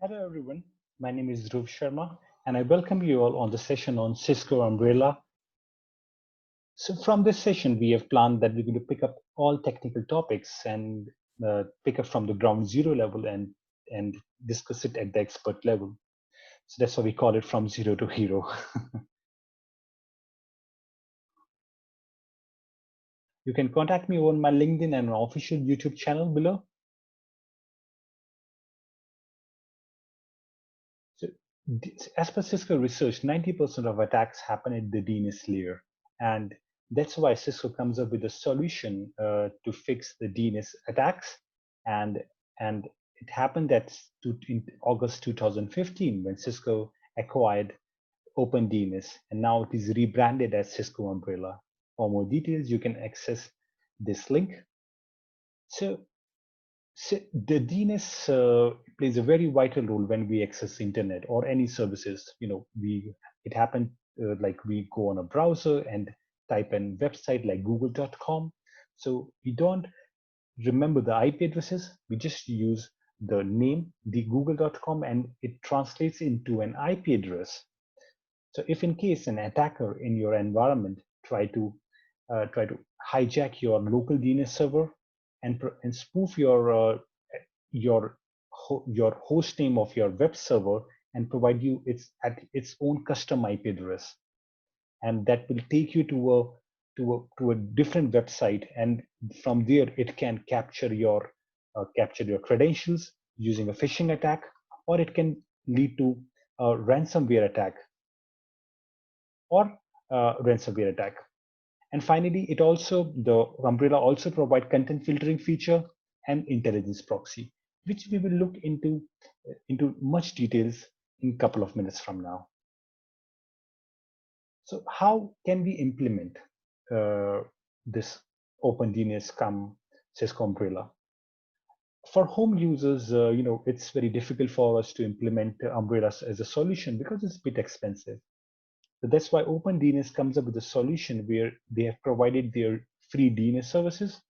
Hello everyone, my name is Dhruv Sharma and I welcome you all on the session on Cisco Umbrella. So from this session, we have planned that we're going to pick up all technical topics and pick up from the ground zero level and discuss it at the expert level. So that's why we call it from zero to hero. You can contact me on my LinkedIn and my official YouTube channel below. So as per Cisco research, 90% of attacks happen at the DNS layer. And that's why Cisco comes up with a solution to fix the DNS attacks. And it happened in August 2015 when Cisco acquired OpenDNS, and now it is rebranded as Cisco Umbrella. For more details, you can access this link. So the DNS plays a very vital role when we access internet or any services. It happened like we go on a browser and type in website like google.com. So we don't remember the IP addresses. We just use the name, the google.com, and it translates into an IP address. So if in case an attacker in your environment try to hijack your local DNS server and spoof your host name of your web server and provide you its own custom IP address, and that will take you to a different website, and from there it can capture your credentials using a phishing attack, or it can lead to a ransomware attack or ransomware attack. And finally, the Umbrella also provide content filtering feature and intelligence proxy, which we will look into much details in a couple of minutes from now. So how can we implement this OpenDNS come Cisco Umbrella? For home users, it's very difficult for us to implement Umbrellas as a solution because it's a bit expensive. So that's why OpenDNS comes up with a solution where they have provided their free DNS services.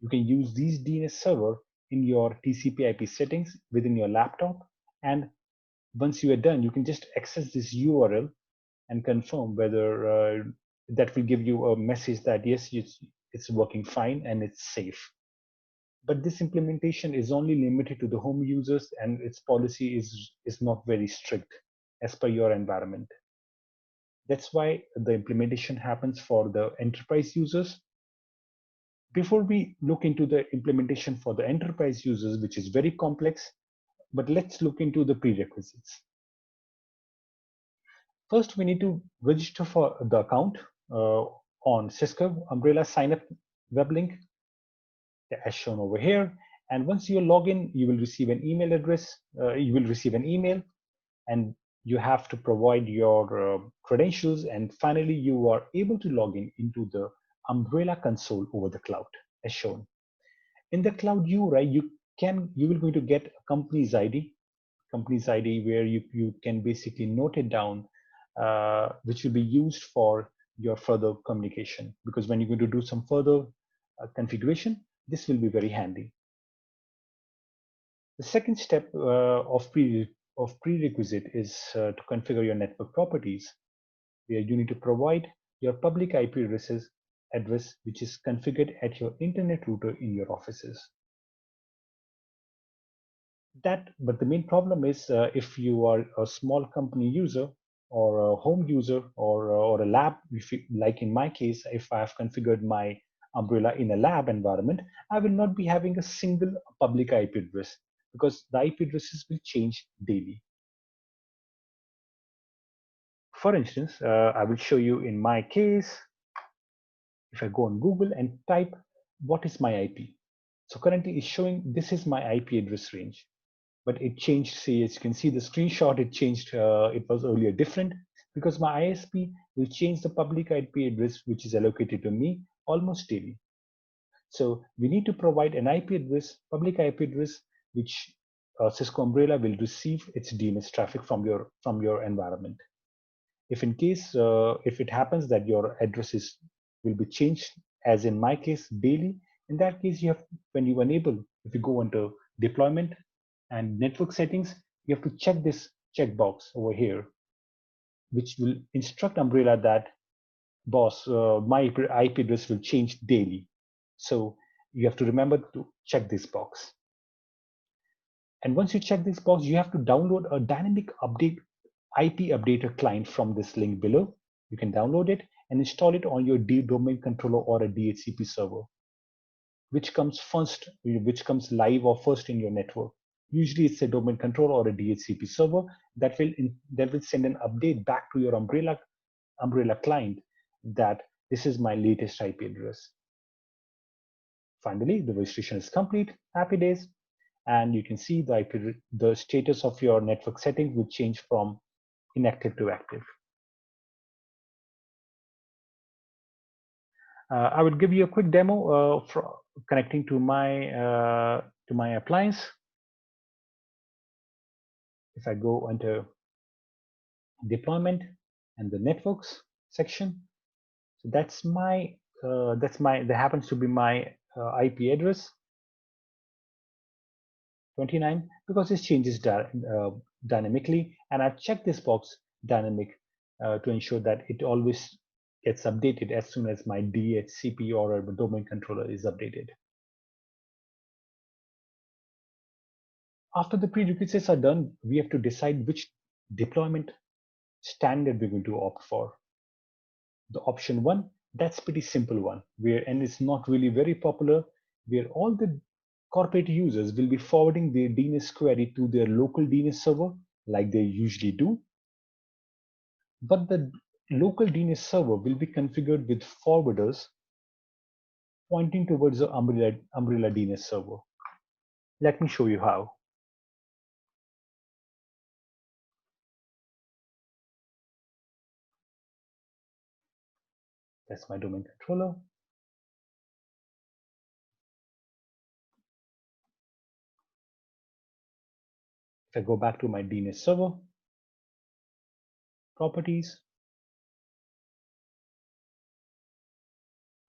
You can use these DNS server in your TCP/IP settings within your laptop, and once you are done, you can just access this URL and confirm whether that will give you a message that yes, it's working fine and it's safe. But this implementation is only limited to the home users, and its policy is not very strict as per your environment. That's why the implementation happens for the enterprise users. Before we look into the implementation for the enterprise users, which is very complex, but let's look into the prerequisites. First, we need to register for the account on Cisco Umbrella sign up web link as shown over here. And once you log in, you will receive an email address. You will receive an email, and you have to provide your credentials. And finally, you are able to log in into the Umbrella console over the cloud as shown. In the cloud URI, you will going to get a company's ID where you can basically note it down, which will be used for your further communication. Because when you're going to do some further configuration, this will be very handy. The second step of prerequisite is to configure your network properties, where you need to provide your public IP address, which is configured at your internet router in your offices. But the main problem is if you are a small company user or a home user or a lab, like in my case, if I have configured my Umbrella in a lab environment, I will not be having a single public IP address because the IP addresses will change daily. For instance, I will show you in my case, if I go on Google and type, what is my IP? So currently it's showing this is my IP address range, but it changed. See, as you can see the screenshot, it changed. It was earlier different because my ISP will change the public IP address, which is allocated to me almost daily. So we need to provide an IP address, public IP address, which Cisco Umbrella will receive its DNS traffic from your environment. If in case, if it happens that your addresses will be changed, as in my case, daily, in that case, when you enable, if you go into deployment And network settings, you have to check this checkbox over here, which will instruct Umbrella that boss, my IP address will change daily. So you have to remember to check this box. And once you check this box, you have to download a dynamic update IP updater client from this link below. You can download it and install it on your domain controller or a DHCP server, which comes first, which comes live or first in your network. Usually it's a domain controller or a DHCP server that will send an update back to your Umbrella client that this is my latest IP address. Finally, the registration is complete. Happy days. And you can see the status of your network settings will change from inactive to active. I will give you a quick demo for connecting to my appliance. If I go under deployment and the networks section, so that happens to be my IP address 29, because this changes dynamically, and I've checked this box dynamic to ensure that it always gets updated as soon as my DHCP or a domain controller is updated. After the prerequisites are done, we have to decide which deployment standard we're going to opt for. The option 1, that's pretty simple one, and it's not really very popular, where all the corporate users will be forwarding their DNS query to their local DNS server like they usually do. But the local DNS server will be configured with forwarders pointing towards the Umbrella DNS server. Let me show you how. That's my domain controller. If I go back to my DNS server, properties,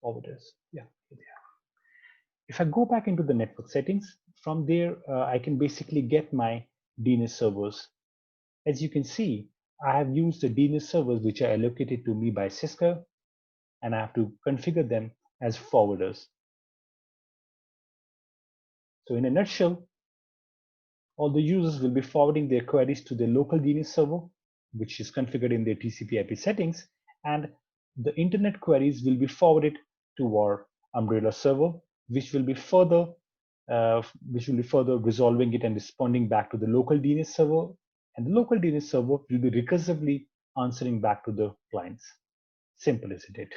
forwarders, yeah, here they are. If I go back into the network settings, from there, I can basically get my DNS servers. As you can see, I have used the DNS servers which are allocated to me by Cisco, and I have to configure them as forwarders. So in a nutshell, all the users will be forwarding their queries to their local DNS server, which is configured in their TCP/IP settings, and the internet queries will be forwarded to our Umbrella server, which will be further resolving it and responding back to the local DNS server, and the local DNS server will be recursively answering back to the clients. Simple, isn't it?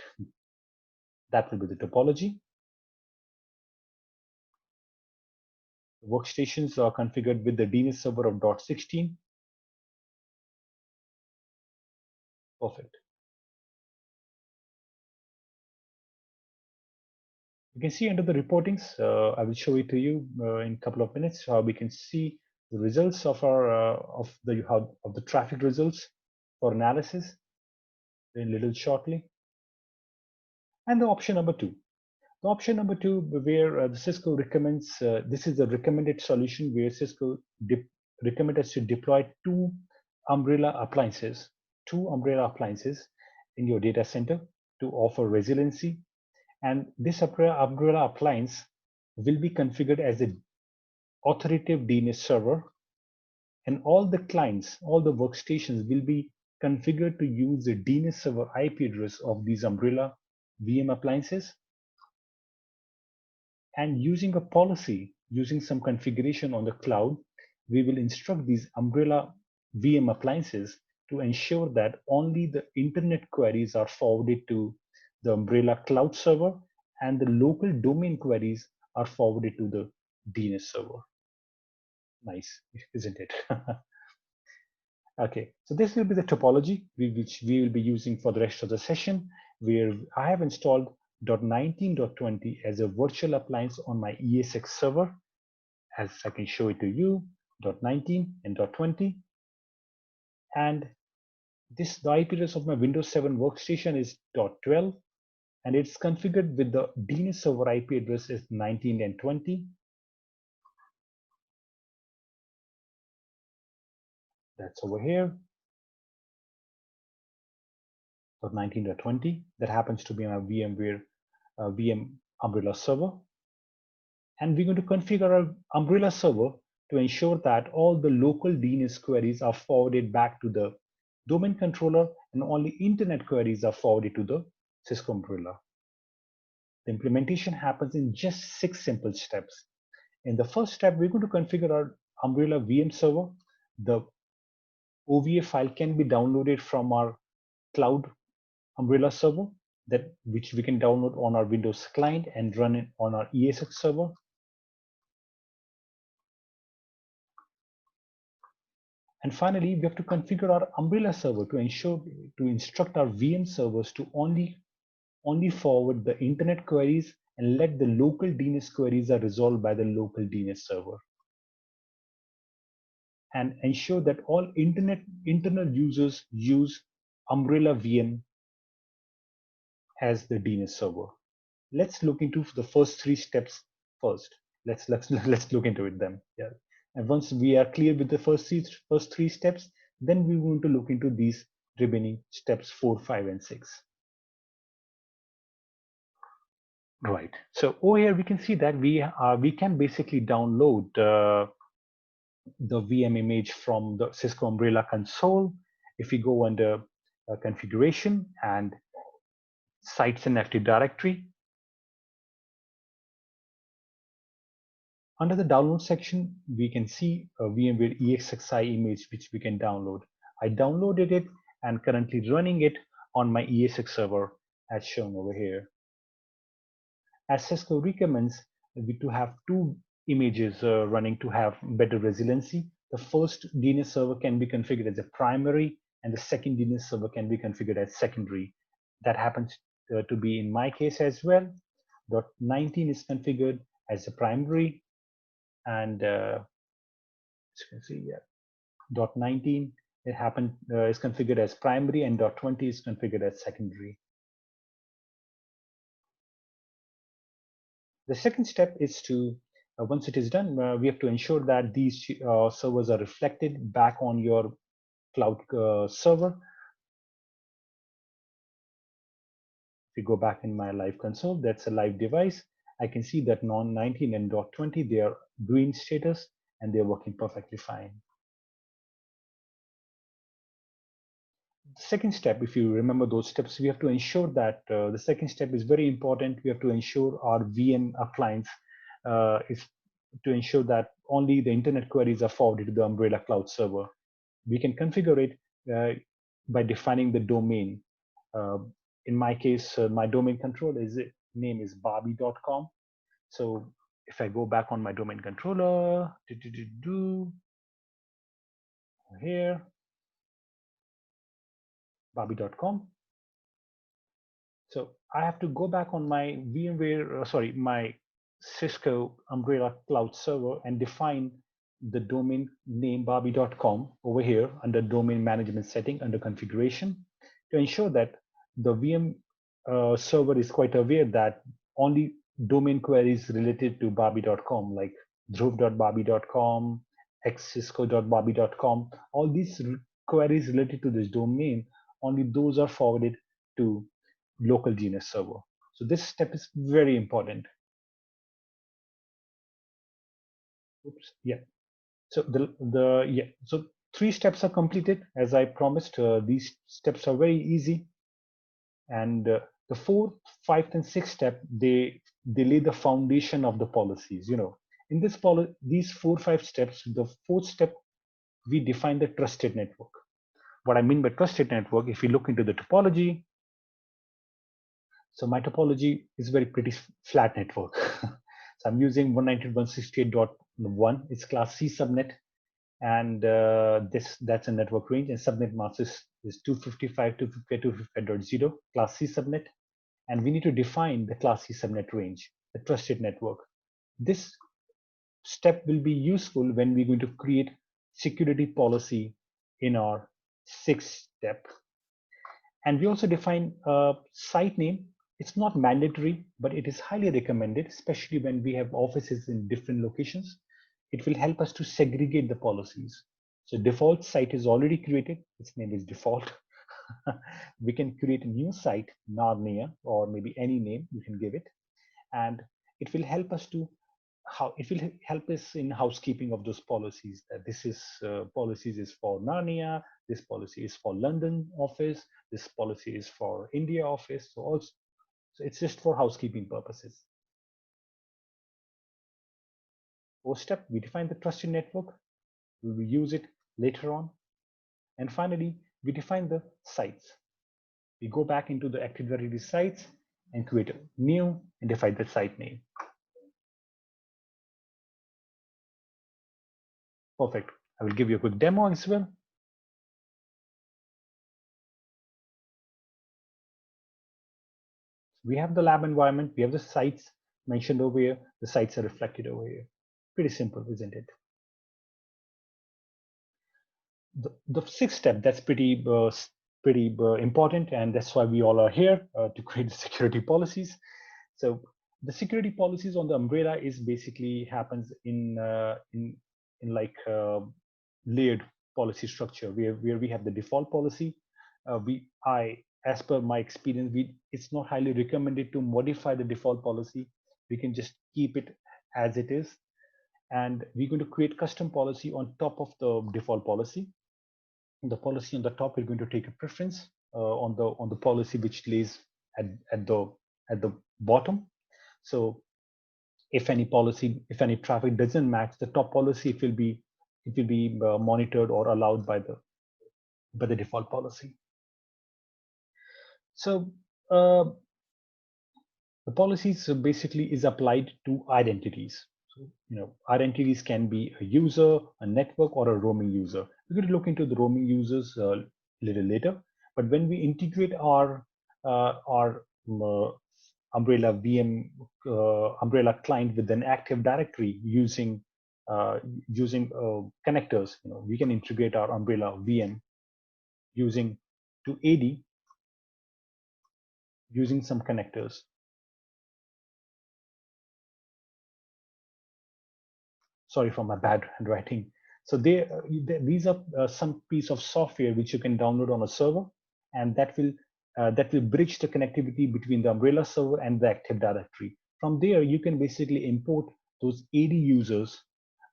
That will be the topology. The workstations are configured with the DNS server of .16. Perfect. You can see under the reportings, I will show it to you in a couple of minutes, how we can see the results of our of the traffic results for analysis in little shortly. And the option number 2. The option number 2, where the Cisco recommends, this is the recommended solution where Cisco recommends us to deploy two Umbrella appliances in your data center to offer resiliency. And this Umbrella appliance will be configured as an authoritative DNS server, and all the clients, all the workstations will be configured to use the DNS server IP address of these Umbrella VM appliances. And using a policy, using some configuration on the cloud, we will instruct these Umbrella VM appliances to ensure that only the internet queries are forwarded to the Umbrella cloud server, and the local domain queries are forwarded to the DNS server. Nice, isn't it? Okay, so this will be the topology which we will be using for the rest of the session, where I have installed .19.20 as a virtual appliance on my ESX server. As I can show it to you, .19 and .20. And the IP address of my Windows 7 workstation is .12, and it's configured with the DNS server IP address is 19 and 20. That's over here. .19.20. That happens to be my VMware VM Umbrella server. And we're going to configure our Umbrella server to ensure that all the local DNS queries are forwarded back to the domain controller and only internet queries are forwarded to the Cisco Umbrella. The implementation happens in just 6 simple steps. In the first step, we're going to configure our Umbrella VM server. The OVA file can be downloaded from our cloud Umbrella server, which we can download on our Windows client and run it on our ESX server. And finally, we have to configure our Umbrella server to instruct our VM servers to only forward the internet queries and let the local DNS queries are resolved by the local DNS server. And ensure that all internal users use Umbrella VM as the DNS server. Let's look into the first 3 steps first. Let's look into them. Yeah. And once we are clear with the first three steps, then we want to look into these remaining steps 4, 5, and 6. Right. So over here we can see that we can basically download the VM image from the Cisco Umbrella console. If we go under configuration and sites and Active Directory, under the download section, we can see a VMware EXXI image which we can download. I downloaded it and currently running it on my ESX server as shown over here. As Cisco recommends, we to have 2 images running to have better resiliency. The first DNS server can be configured as a primary and the second DNS server can be configured as secondary. That happens to be in my case as well. .19 is configured as a primary and as you can see here, .19 is configured as primary and .20 is configured as secondary. The second step is to, once it is done, we have to ensure that these servers are reflected back on your cloud server. If you go back in my live console, that's a live device. I can see that .19 and .20, they are green status and they're working perfectly fine. The second step, if you remember those steps, we have to ensure that the second step is very important. We have to ensure our VM appliance is to ensure that only the internet queries are forwarded to the Umbrella Cloud server. We can configure it by defining the domain. In my case, my domain controller name is barbie.com. So if I go back on my domain controller, here, barbie.com. So I have to go back on my VMware, my Cisco Umbrella Cloud server and define the domain name barbie.com over here under domain management setting under configuration to ensure that the VM server is quite aware that only domain queries related to barbie.com like dhruv.barbie.com, xcisco.barbie.com, all these queries related to this domain, only those are forwarded to local DNS server. So this step is very important. Oops, yeah. So so 3 steps are completed as I promised. These steps are very easy, and the 4th, 5th, and 6th step they lay the foundation of the policies. In these 4, 5 steps, the 4th step we define the trusted network. What I mean by trusted network, if you look into the topology, so my topology is very pretty flat network. So I'm using 192.168.1. It's class C subnet, and that's a network range. And subnet mask is 255.255.255.0 class C subnet. And we need to define the class C subnet range, the trusted network. This step will be useful when we're going to create security policy in our 6th step. And we also define a site name. It's not mandatory, but it is highly recommended, especially when we have offices in different locations. It will help us to segregate the policies. So default site is already created. Its name is default. We can create a new site, Narnia, or maybe any name you can give it, and it will help us to it will help us in housekeeping of those policies. That this is policies is for Narnia, this policy is for London office, this policy is for India office. So also, so it's just for housekeeping purposes. First step, we define the trusted network. We will use it later on. And finally, we define the sites. We go back into the Active Directory sites and create a new and define the site name. Perfect. I will give you a quick demo as well. We have the lab environment. We have the sites mentioned over here. The sites are reflected over here. Pretty simple, isn't it? The sixth step, that's pretty important, and that's why we all are here to create the security policies. So the security policies on the umbrella is basically happens in like layered policy structure where we have the default policy. As per my experience, it's not highly recommended to modify the default policy. We can just keep it as it is, and we're going to create custom policy on top of the default policy. The policy on the top, we're going to take a preference on the policy which lays at the bottom. So if any traffic doesn't match the top policy, it will be monitored or allowed by the default policy. So the policies basically is applied to identities. So, identities can be a user, a network, or a roaming user. We're going to look into the roaming users a little later. But when we integrate our Umbrella VM Umbrella client with an Active Directory using connectors, we can integrate our Umbrella VM using to AD using some connectors. Sorry for my bad handwriting. So these are some piece of software which you can download on a server, and that will bridge the connectivity between the Umbrella server and the Active Directory. From there, you can basically import those AD users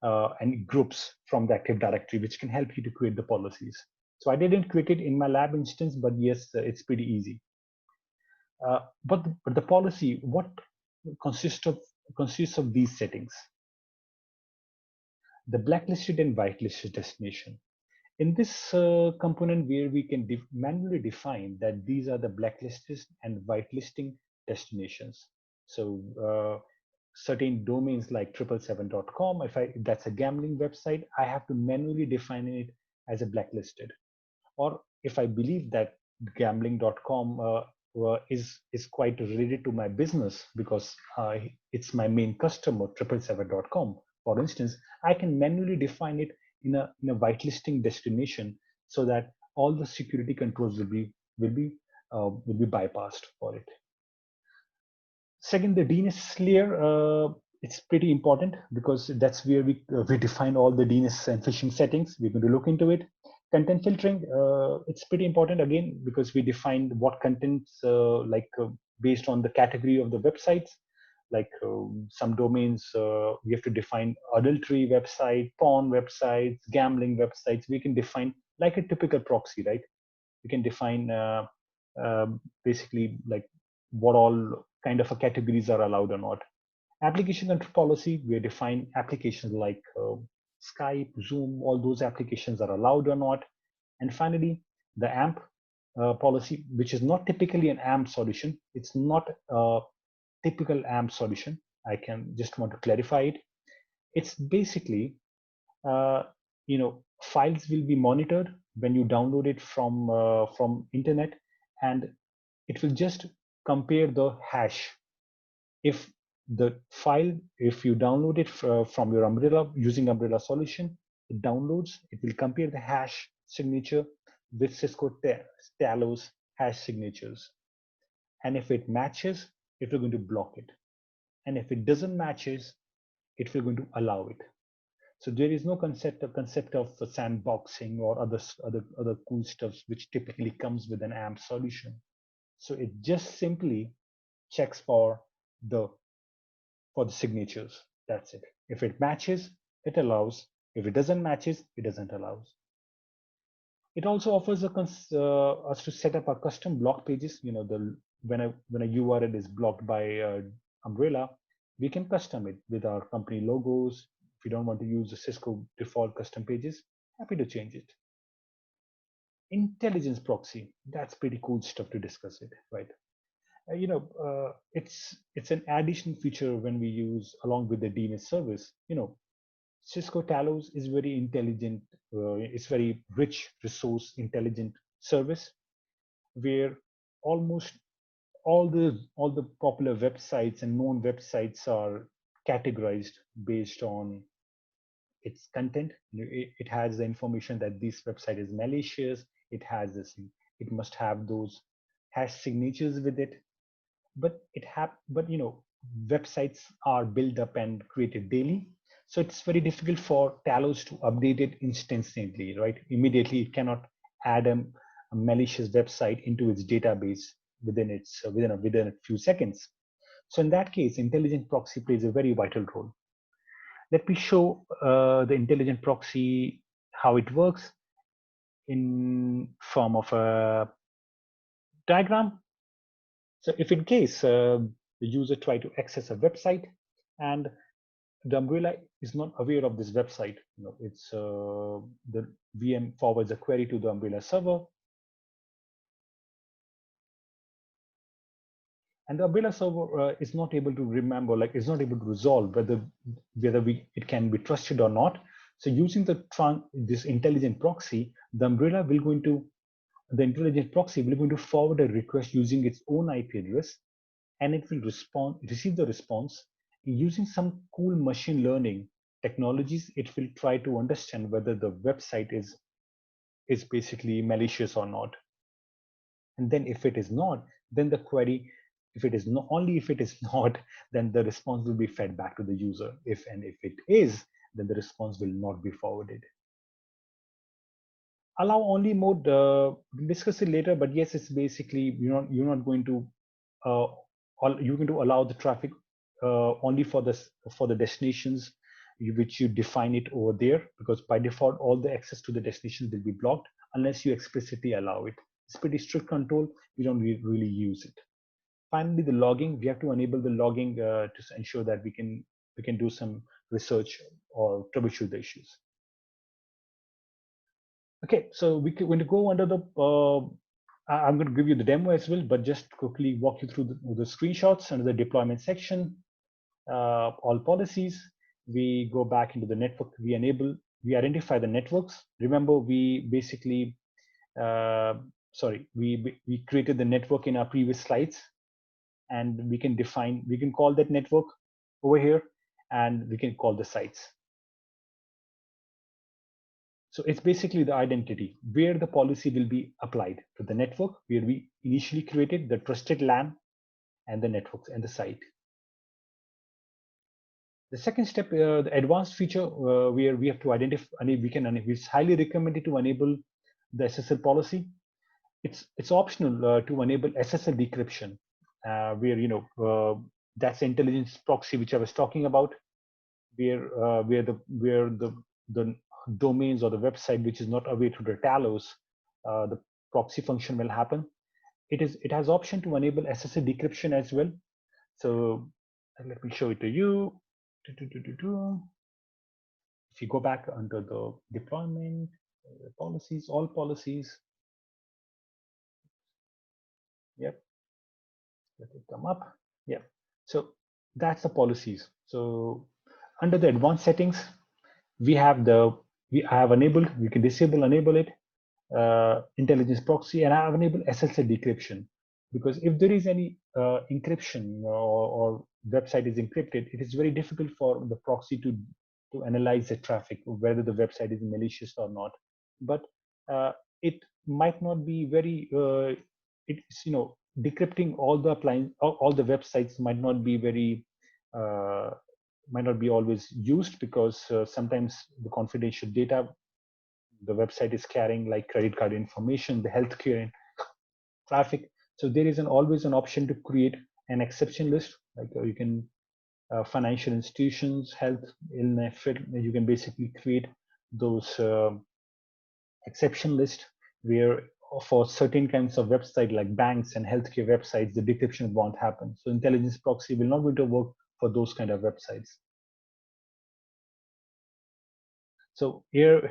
and groups from the Active Directory, which can help you to create the policies. So I didn't create it in my lab instance, but yes, it's pretty easy. But the policy, what consists of these settings? The blacklisted and whitelisted destination. In this component where we can manually define that these are the blacklisted and whitelisting destinations. So certain domains like 777.com, if that's a gambling website, I have to manually define it as a blacklisted. Or if I believe that gambling.com is quite related to my business because it's my main customer, 777.com, for instance, I can manually define it in a whitelisting destination so that all the security controls will be bypassed for it. Second, the DNS layer, it's pretty important because that's where we define all the DNS and phishing settings. We're going to look into it. Content filtering, it's pretty important again because we defined what contents based on the category of the websites. Like some domains, we have to define adultery website, porn websites, gambling websites. We can define like a typical proxy, right? We can define basically like what all kind of categories are allowed or not. Application control policy, we define applications like Skype, Zoom, all those applications are allowed or not. And finally, the AMP policy, which is not typically an AMP solution. It's not a typical AMP solution. I can just want to clarify it. It's basically, files will be monitored when you download it from internet, and it will just compare the hash. If the file, if you download it from your Umbrella using Umbrella solution, it downloads, it will compare the hash signature with Cisco Talos hash signatures. And if it matches, it will going to block it. And if it doesn't matches, it will going to allow it. So there is no concept of sandboxing or other cool stuff which typically comes with an AMP solution. So it just simply checks the for the signatures. That's it. If it matches, it allows. If it doesn't matches, it doesn't allow. It also offers us to set up our custom block pages. You know, when a URL is blocked by Umbrella, we can custom it with our company logos. If you don't want to use the Cisco default custom pages, happy to change it. Intelligence proxy, that's pretty cool stuff to discuss it, right? It's an additional feature when we use along with the DNS service. Cisco Talos is very intelligent. It's very rich resource intelligent service where almost all the popular websites and known websites are categorized based on its content. It has the information that this website is malicious. It has this. It must have those hash signatures with it. But websites are built up and created daily, so it's very difficult for Talos to update it instantly, right? Immediately it cannot add a malicious website into its database within a few seconds. So in that case, intelligent proxy plays a very vital role. Let me show the intelligent proxy how it works in form of a diagram. So if in case the user try to access a website and the Umbrella is not aware of this website, it's the VM forwards a query to the Umbrella server, and the Umbrella server is not able to remember, like is not able to resolve whether it can be trusted or not. So using this intelligent proxy, the intelligent proxy will going to forward a request using its own IP address, and it will receive the response. Using some cool machine learning technologies, it will try to understand whether the website is basically malicious or not. And then if it is not, then the query, if it is not, only if it is not, then the response will be fed back to the user. If it is, then the response will not be forwarded. Allow only mode, we'll discuss it later, but yes, it's basically you're not going to you're going to allow the traffic only for the destinations which you define it over there, because by default all the access to the destination will be blocked unless you explicitly allow it. It's pretty strict control. We don't really use it. Finally, the logging, we have to enable the logging to ensure that we can do some research or troubleshoot the issues. Okay, so we're going to go under the I'm going to give you the demo as well, but just quickly walk you through the screenshots under the deployment section. All policies, we go back into the network, we identify the networks. Remember, we basically we created the network in our previous slides, and we can call that network over here, and we can call the sites. So it's basically the identity where the policy will be applied to the network where we initially created the trusted LAN and the networks and the site. The second step, the advanced feature, where we have to identify, it's highly recommended to enable the SSL policy. It's optional to enable SSL decryption, where that's intelligence proxy which I was talking about, where the domains or the website which is not aware to the Talos, the proxy function will happen. It has option to enable SSL decryption as well. So let me show it to you. If you go back under the deployment policies, all policies, yep, let it come up. Yeah, so that's the policies. So under the advanced settings, we have enabled, we can enable it, intelligence proxy, and I have enabled SSL decryption, because if there is any encryption or website is encrypted, it is very difficult for the proxy to analyze the traffic, whether the website is malicious or not. But it might not be very it's decrypting all the websites might not be very might not be always used because sometimes the confidential data the website is carrying, like credit card information, the healthcare traffic. So there is always an option to create an exception list. Like you can financial institutions, health, illness, you can basically create those exception list where for certain kinds of website like banks and healthcare websites, the decryption won't happen. So intelligence proxy will not going to work for those kind of websites. So here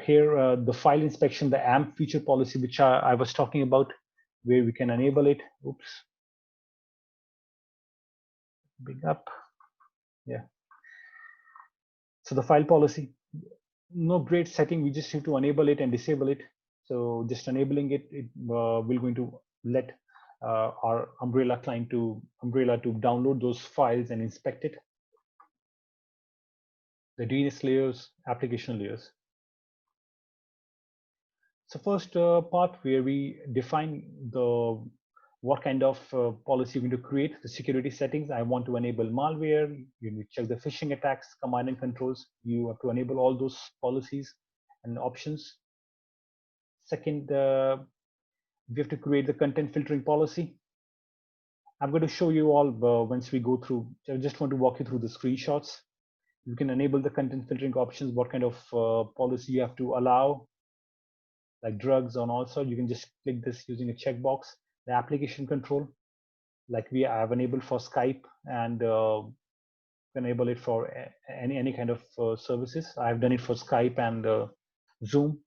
the file inspection, the AMP feature policy, which I was talking about, where we can enable it. Oops, big up, yeah. So the file policy, no great setting. We just need to enable it and disable it. So just enabling it, it will going to let our Umbrella to download those files and inspect it. The DNS layers, application layers. So first part where we define the what kind of policy you're going to create, the security settings. I want to enable malware. You need to check the phishing attacks, command and controls. You have to enable all those policies and options. Second, we have to create the content filtering policy. I'm going to show you all once we go through. I just want to walk you through the screenshots. You can enable the content filtering options, what kind of policy you have to allow, like drugs and also you can just click this using a checkbox. The application control, like we have enabled for Skype and enable it for any kind of services. I've done it for Skype and Zoom.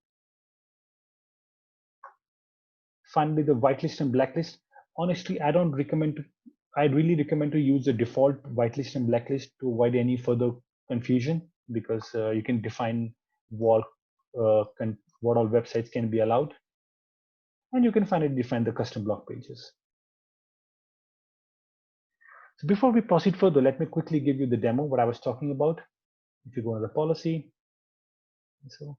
Finally, the whitelist and blacklist. Honestly, I don't recommend to, I really recommend to use the default whitelist and blacklist to avoid any further confusion, because you can define what what all websites can be allowed, and you can finally define the custom block pages. So before we proceed further, let me quickly give you the demo, what I was talking about. If you go to the policy, so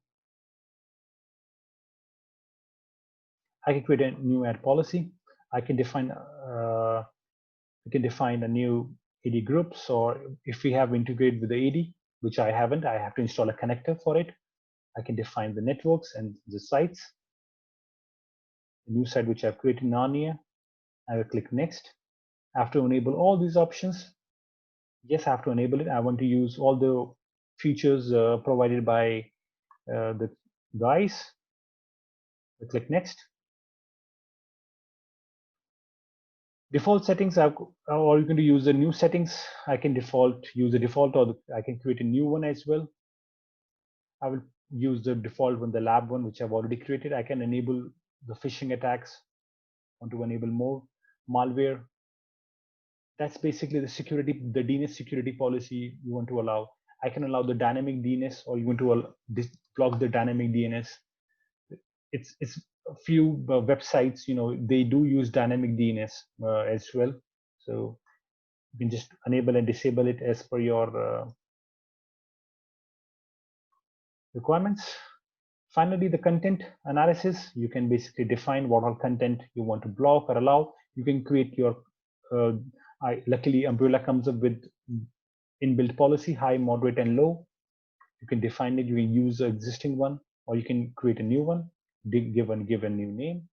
I can create a new ad policy. I can define a new AD groups, or if we have integrated with the AD, which I haven't, I have to install a connector for it. I can define the networks and the sites. The new site which I've created, Narnia. I will click next. I have to enable all these options. Yes, I have to enable it. I want to use all the features provided by the guys. I click next. Default settings, or you can use the new settings. I can use the default, or I can create a new one as well. I will use the default one, the lab one, which I've already created. I can enable the phishing attacks. Want to enable more malware. That's basically the security, the DNS security policy you want to allow. I can allow the dynamic DNS, or you want to block the dynamic DNS. It's a few websites, they do use dynamic DNS as well. So you can just enable and disable it as per your requirements. Finally, the content analysis. You can basically define what all content you want to block or allow. You can create your, luckily Umbrella comes up with inbuilt policy, high, moderate, and low. You can define it, you can use the existing one, or you can create a new one, give a new name.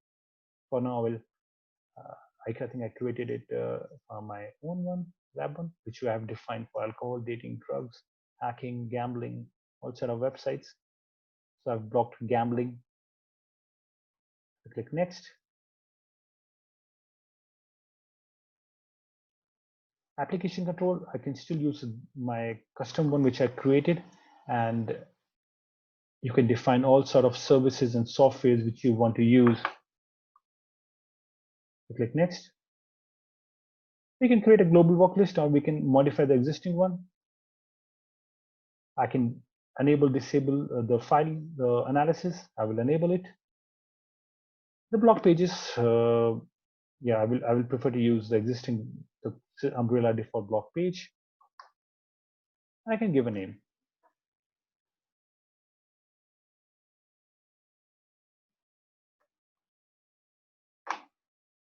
For now, I think I created it for my own one, lab one, which you have defined for alcohol, dating, drugs, hacking, gambling, all sort of websites. So I've blocked gambling. I click next. Application control, I can still use my custom one, which I created, and you can define all sort of services and softwares which you want to use. I click next. We can create a global work list, or we can modify the existing one. I can disable the file analysis. I will enable it. The block pages, yeah, I will prefer to use the existing Umbrella default block page. I can give a name.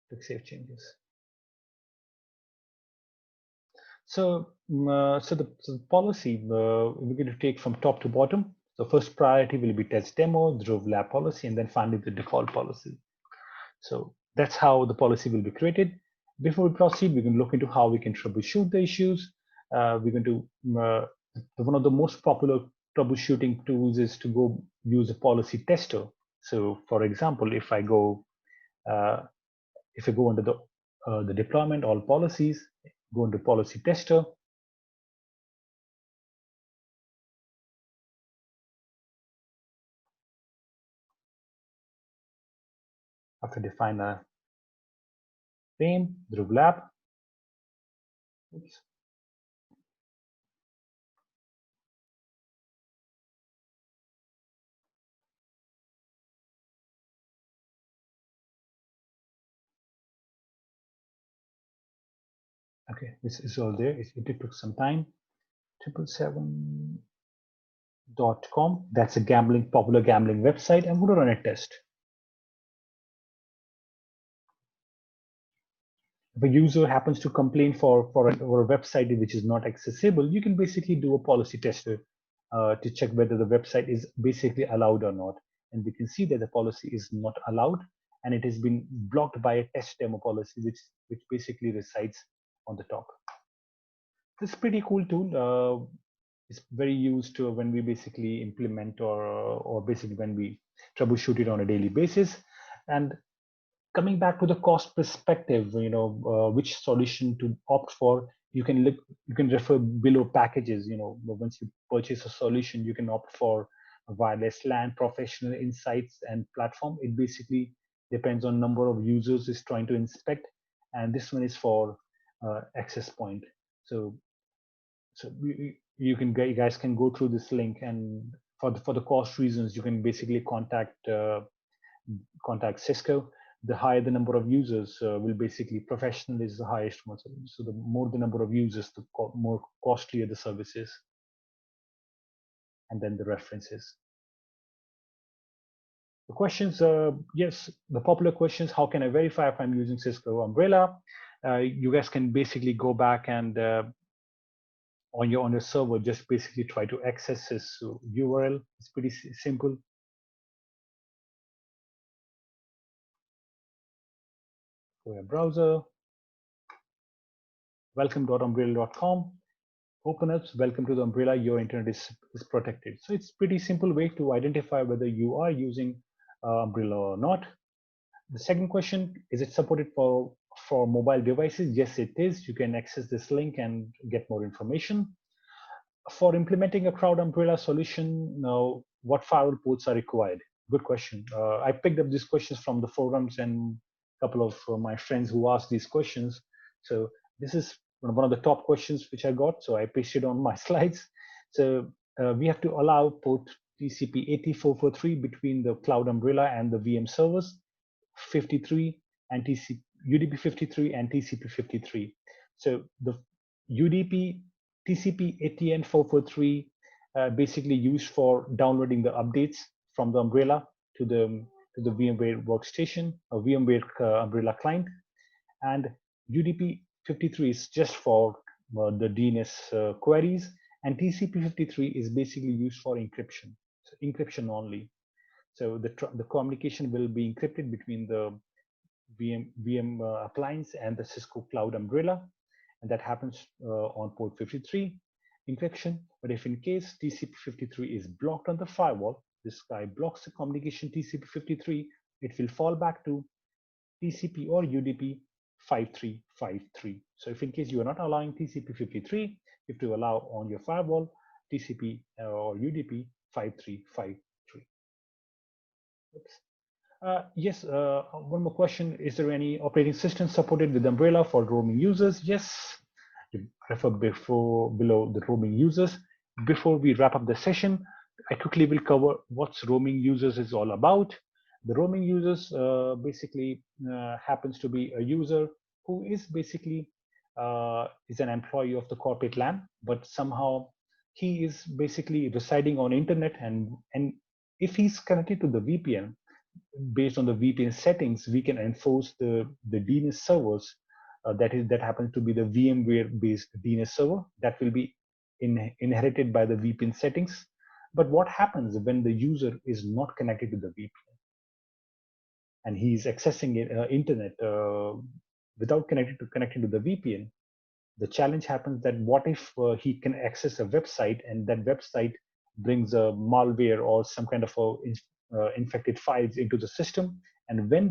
Click save changes. So the policy we're going to take from top to bottom. So first priority will be test demo, the Drove lab policy, and then finally the default policy. So that's how the policy will be created. Before we proceed, we can look into how we can troubleshoot the issues. We're going to one of the most popular troubleshooting tools is to go use a policy tester. So, for example, uh, if I go under the deployment all policies, go into policy tester. After define a name, Dhruv lab. Oops. Okay, this is all there. It took some time. 777.com. That's a popular gambling website. I'm going to run a test. If a user happens to complain for a website which is not accessible, you can basically do a policy tester to check whether the website is basically allowed or not. And we can see that the policy is not allowed, and it has been blocked by a test demo policy, which basically resides on the top. This is pretty cool tool. It's very used to when we basically implement or basically when we troubleshoot it on a daily basis. And coming back to the cost perspective, which solution to opt for, you can refer below packages. Once you purchase a solution, you can opt for a wireless LAN, professional insights, and platform. It basically depends on number of users is trying to inspect, and this one is for access point. So you guys can go through this link, and for the cost reasons, you can basically contact Cisco. The higher the number of users will basically professional is the highest one. So the more the number of users, the more costlier the service is. And then the references. The questions, yes, the popular questions, how can I verify if I'm using Cisco Umbrella? You guys can basically go back and on your server, just basically try to access this URL. It's pretty simple. Go your browser, welcome.umbrella.com. Open up, welcome to the Umbrella, your internet is protected. So it's pretty simple way to identify whether you are using Umbrella or not. The second question, is it supported for mobile devices? Yes, it is. You can access this link and get more information. For implementing a crowd umbrella solution, now what firewall ports are required? Good question. I picked up these questions from the forums and a couple of my friends who asked these questions. So this is one of the top questions which I got. So I pasted on my slides. So we have to allow port TCP 8443 between the cloud umbrella and the VM servers, 53 and UDP 53 and TCP 53. So the UDP TCP ATN 443 basically used for downloading the updates from the umbrella to the VMware workstation or VMware umbrella client, and UDP 53 is just for the DNS queries, and TCP 53 is basically used for encryption, so encryption only. So the communication will be encrypted between the VM appliance and the Cisco Cloud Umbrella, and that happens on port 53 encryption. But if in case TCP53 is blocked on the firewall, this guy blocks the communication TCP53, it will fall back to TCP or UDP 5353. So if in case you are not allowing TCP53, you have to allow on your firewall TCP or UDP 5353. Oops. Yes, one more question. Is there any operating system supported with Umbrella for roaming users? Yes. Refer below the roaming users. Before we wrap up the session, I quickly will cover what's roaming users is all about. The roaming users basically happens to be a user who is basically is an employee of the corporate LAN, but somehow he is basically residing on internet, and if he's connected to the VPN, based on the VPN settings, we can enforce the DNS servers that happens to be the VMware-based DNS server that will be inherited by the VPN settings. But what happens when the user is not connected to the VPN and he's accessing internet without connecting to the VPN? The challenge happens that what if he can access a website and that website brings a malware or some kind of infected files into the system, and when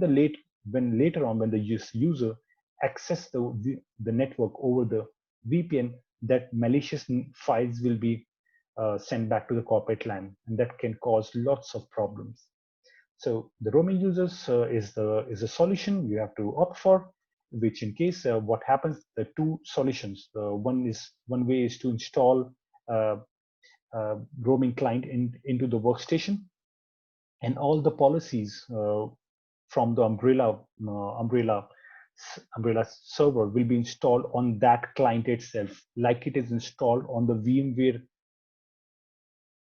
later on when the user access the network over the VPN, that malicious files will be sent back to the corporate LAN, and that can cause lots of problems. So the roaming users is a solution you have to opt for, which in case what happens, the two solutions. One way is to install roaming client into the workstation, and all the policies from the umbrella server will be installed on that client itself, like it is installed on the VMware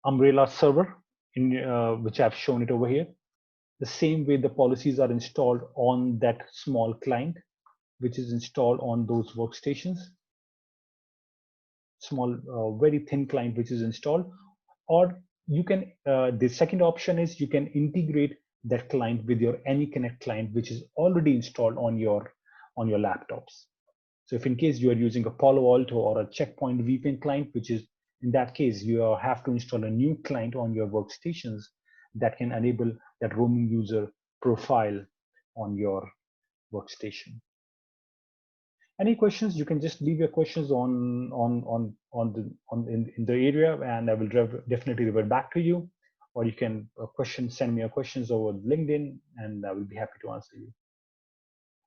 umbrella server, which I've shown it over here. The same way the policies are installed on that small client, which is installed on those workstations, small, very thin client, which is installed. Or you can, the second option is you can integrate that client with your AnyConnect client, which is already installed on your laptops. So if in case you are using a Palo Alto or a Checkpoint VPN client, which is in that case, you have to install a new client on your workstations that can enable that roaming user profile on your workstation. Any questions? You can just leave your questions in the area, and I will definitely revert back to you. Or you can send me your questions over LinkedIn, and I will be happy to answer you.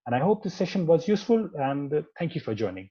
And I hope this session was useful, and thank you for joining.